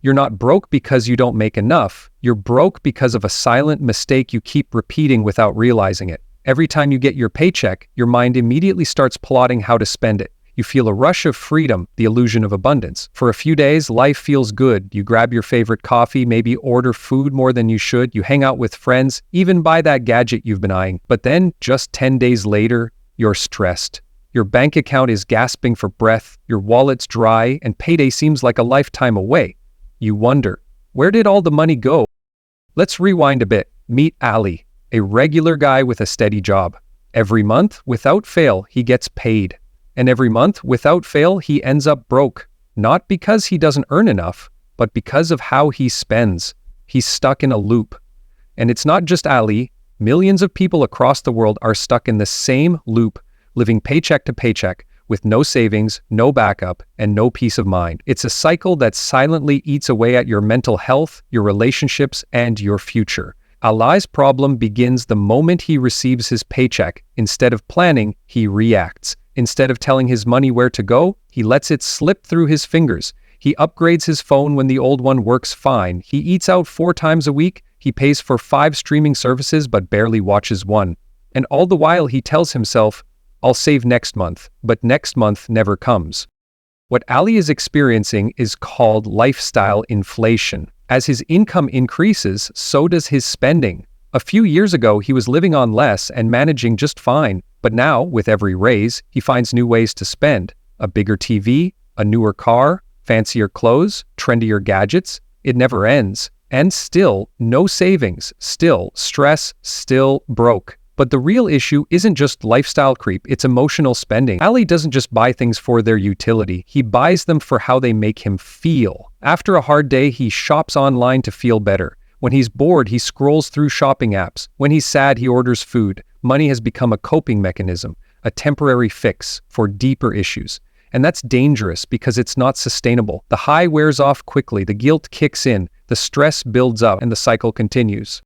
You're not broke because you don't make enough. You're broke because of a silent mistake you keep repeating without realizing it. Every time you get your paycheck, your mind immediately starts plotting how to spend it. You feel a rush of freedom, the illusion of abundance. For a few days, life feels good. You grab your favorite coffee, maybe order food more than you should. You hang out with friends, even buy that gadget you've been eyeing. But then, just 10 days later, you're stressed. Your bank account is gasping for breath, your wallet's dry, and payday seems like a lifetime away. You wonder, where did all the money go? Let's rewind a bit. Meet Ali, a regular guy with a steady job. Every month, without fail, he gets paid. And every month, without fail, he ends up broke. Not because he doesn't earn enough, but because of how he spends. He's stuck in a loop. And it's not just Ali. Millions of people across the world are stuck in the same loop, living paycheck to paycheck, with no savings, no backup, and no peace of mind. It's a cycle that silently eats away at your mental health, your relationships, and your future. Ali's problem begins the moment he receives his paycheck. Instead of planning, he reacts. Instead of telling his money where to go, he lets it slip through his fingers. He upgrades his phone when the old one works fine. He eats out 4 times a week. He pays for 5 streaming services but barely watches one. And all the while he tells himself, I'll save next month, but next month never comes. What Ali is experiencing is called lifestyle inflation. As his income increases, so does his spending. A few years ago, he was living on less and managing just fine, but now, with every raise, he finds new ways to spend. A bigger TV, a newer car, fancier clothes, trendier gadgets. It never ends. And still, no savings, still stress, still broke. But the real issue isn't just lifestyle creep, it's emotional spending. Ali doesn't just buy things for their utility, he buys them for how they make him feel. After a hard day, he shops online to feel better. When he's bored, he scrolls through shopping apps. When he's sad, he orders food. Money has become a coping mechanism, a temporary fix for deeper issues. And that's dangerous because it's not sustainable. The high wears off quickly, the guilt kicks in, the stress builds up, and the cycle continues.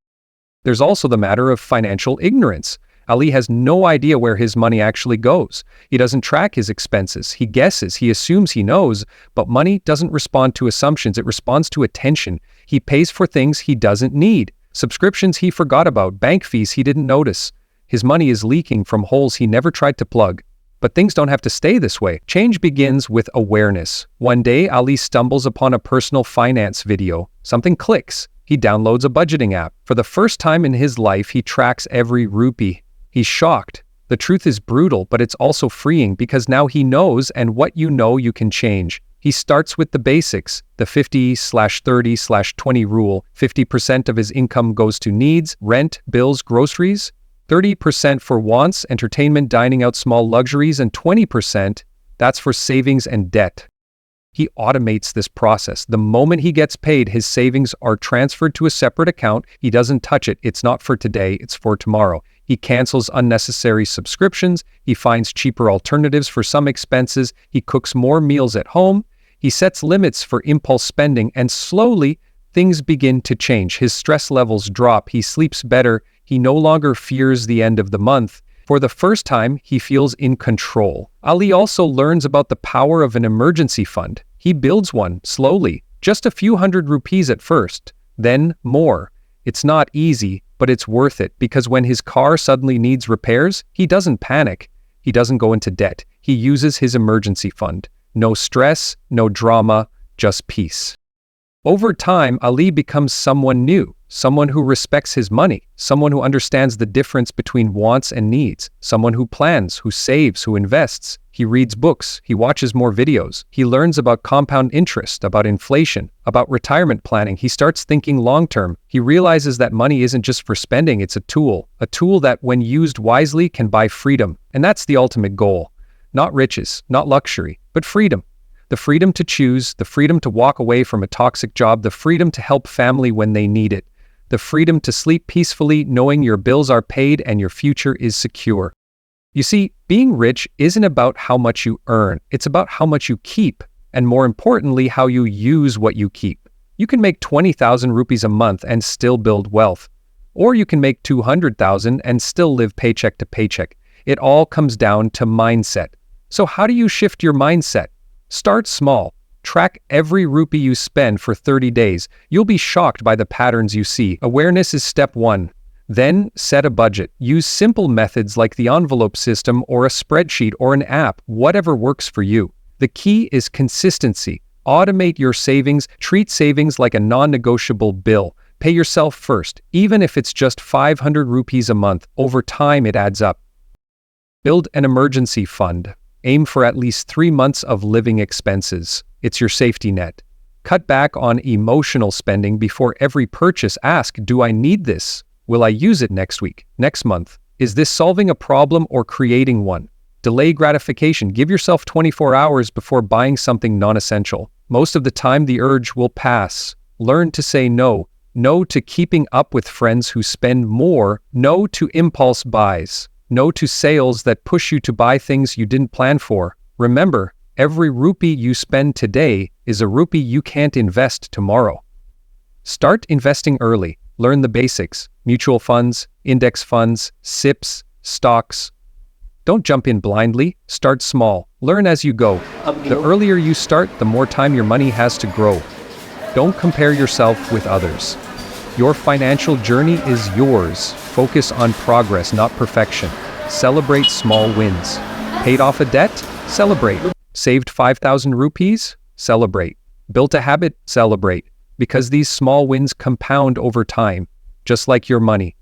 There's also the matter of financial ignorance. Ali has no idea where his money actually goes. He doesn't track his expenses. He guesses, he assumes he knows, but money doesn't respond to assumptions, it responds to attention. He pays for things he doesn't need, subscriptions he forgot about, bank fees he didn't notice. His money is leaking from holes he never tried to plug. But things don't have to stay this way. Change begins with awareness. One day, Ali stumbles upon a personal finance video. Something clicks. He downloads a budgeting app. For the first time in his life, he tracks every rupee. He's shocked. The truth is brutal, but it's also freeing because now he knows, and what you know you can change. He starts with the basics, the 50/30/20 rule. 50% of his income goes to needs, rent, bills, groceries. 30% for wants, entertainment, dining out, small luxuries, and 20%, that's for savings and debt. He automates this process. The moment he gets paid, his savings are transferred to a separate account. He doesn't touch it. It's not for today, it's for tomorrow. He cancels unnecessary subscriptions. He finds cheaper alternatives for some expenses. He cooks more meals at home. He sets limits for impulse spending, and slowly, things begin to change. His stress levels drop. He sleeps better. He no longer fears the end of the month. For the first time, he feels in control. Ali also learns about the power of an emergency fund. He builds one slowly, just a few hundred rupees at first, then more. It's not easy, but it's worth it because when his car suddenly needs repairs, he doesn't panic. He doesn't go into debt. He uses his emergency fund. No stress, no drama, just peace. Over time, Ali becomes someone new, someone who respects his money, someone who understands the difference between wants and needs, someone who plans, who saves, who invests. He reads books, he watches more videos, he learns about compound interest, about inflation, about retirement planning. He starts thinking long-term. He realizes that money isn't just for spending, it's a tool that when used wisely can buy freedom. And that's the ultimate goal. Not riches, not luxury, but freedom. The freedom to choose, the freedom to walk away from a toxic job, the freedom to help family when they need it, the freedom to sleep peacefully knowing your bills are paid and your future is secure. You see, being rich isn't about how much you earn, it's about how much you keep, and more importantly, how you use what you keep. You can make 20,000 rupees a month and still build wealth, or you can make 200,000 and still live paycheck to paycheck. It all comes down to mindset. So how do you shift your mindset? Start small. Track every rupee you spend for 30 days. You'll be shocked by the patterns you see. Awareness is step 1. Then, set a budget. Use simple methods like the envelope system or a spreadsheet or an app, whatever works for you. The key is consistency. Automate your savings. Treat savings like a non-negotiable bill. Pay yourself first, even if it's just 500 rupees a month. Over time, it adds up. Build an emergency fund. Aim for at least 3 months of living expenses. It's your safety net. Cut back on emotional spending before every purchase. Ask, do I need this? Will I use it next week, next month? Is this solving a problem or creating one? Delay gratification. Give yourself 24 hours before buying something non-essential. Most of the time, the urge will pass. Learn to say no. No to keeping up with friends who spend more. No to impulse buys. No to sales that push you to buy things you didn't plan for. Remember, every rupee you spend today is a rupee you can't invest tomorrow. Start investing early. Learn the basics. Mutual funds, index funds, SIPs, stocks. Don't jump in blindly. Start small. Learn as you go. The earlier you start, the more time your money has to grow. Don't compare yourself with others. Your financial journey is yours. Focus on progress, not perfection. Celebrate small wins. Paid off a debt? Celebrate. Saved 5,000 rupees? Celebrate. Built a habit? Celebrate. Because these small wins compound over time, just like your money.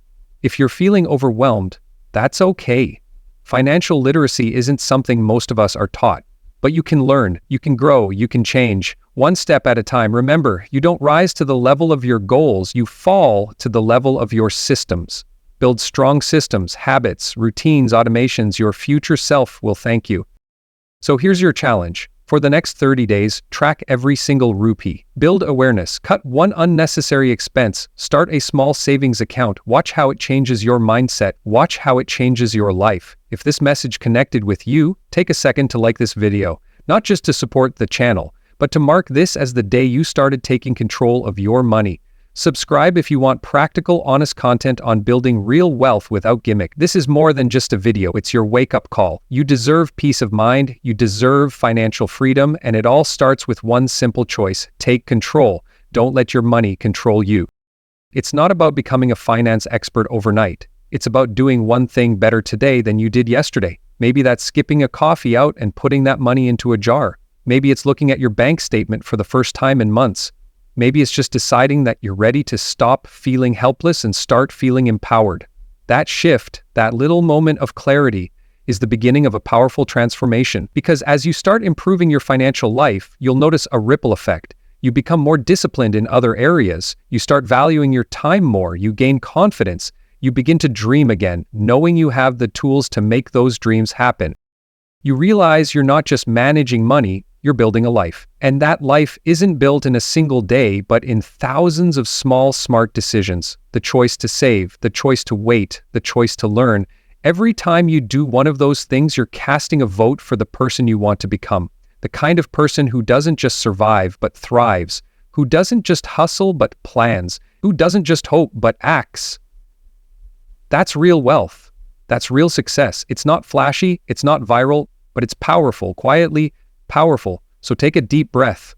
If you're feeling overwhelmed, that's okay. Financial literacy isn't something most of us are taught, but you can learn, you can grow, you can change, one step at a time. Remember, you don't rise to the level of your goals, you fall to the level of your systems. Build strong systems, habits, routines, automations. Your future self will thank you. So here's your challenge. For the next 30 days, track every single rupee. Build awareness. Cut one unnecessary expense. Start a small savings account. Watch how it changes your mindset. Watch how it changes your life. If this message connected with you, take a second to like this video. Not just to support the channel, but to mark this as the day you started taking control of your money. Subscribe if you want practical, honest content on building real wealth without gimmick. This is more than just a video, it's your wake-up call. You deserve peace of mind, you deserve financial freedom, and it all starts with one simple choice: take control. Don't let your money control you. It's not about becoming a finance expert overnight. It's about doing one thing better today than you did yesterday. Maybe that's skipping a coffee out and putting that money into a jar. Maybe it's looking at your bank statement for the first time in months. Maybe it's just deciding that you're ready to stop feeling helpless and start feeling empowered. That shift, that little moment of clarity, is the beginning of a powerful transformation. Because as you start improving your financial life, you'll notice a ripple effect. You become more disciplined in other areas. You start valuing your time more. You gain confidence. You begin to dream again, knowing you have the tools to make those dreams happen. You realize you're not just managing money, you're building a life. And that life isn't built in a single day, but in thousands of small, smart decisions. The choice to save, the choice to wait, the choice to learn. Every time you do one of those things, you're casting a vote for the person you want to become. The kind of person who doesn't just survive, but thrives. Who doesn't just hustle, but plans. Who doesn't just hope, but acts. That's real wealth. That's real success. It's not flashy, it's not viral, but it's powerful, quietly powerful. So take a deep breath.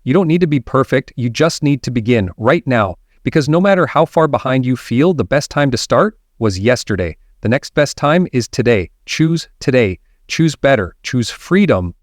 You don't need to be perfect, you just need to begin right now. Because no matter how far behind you feel, the best time to start was yesterday. The next best time is today. Choose today. Choose better. Choose freedom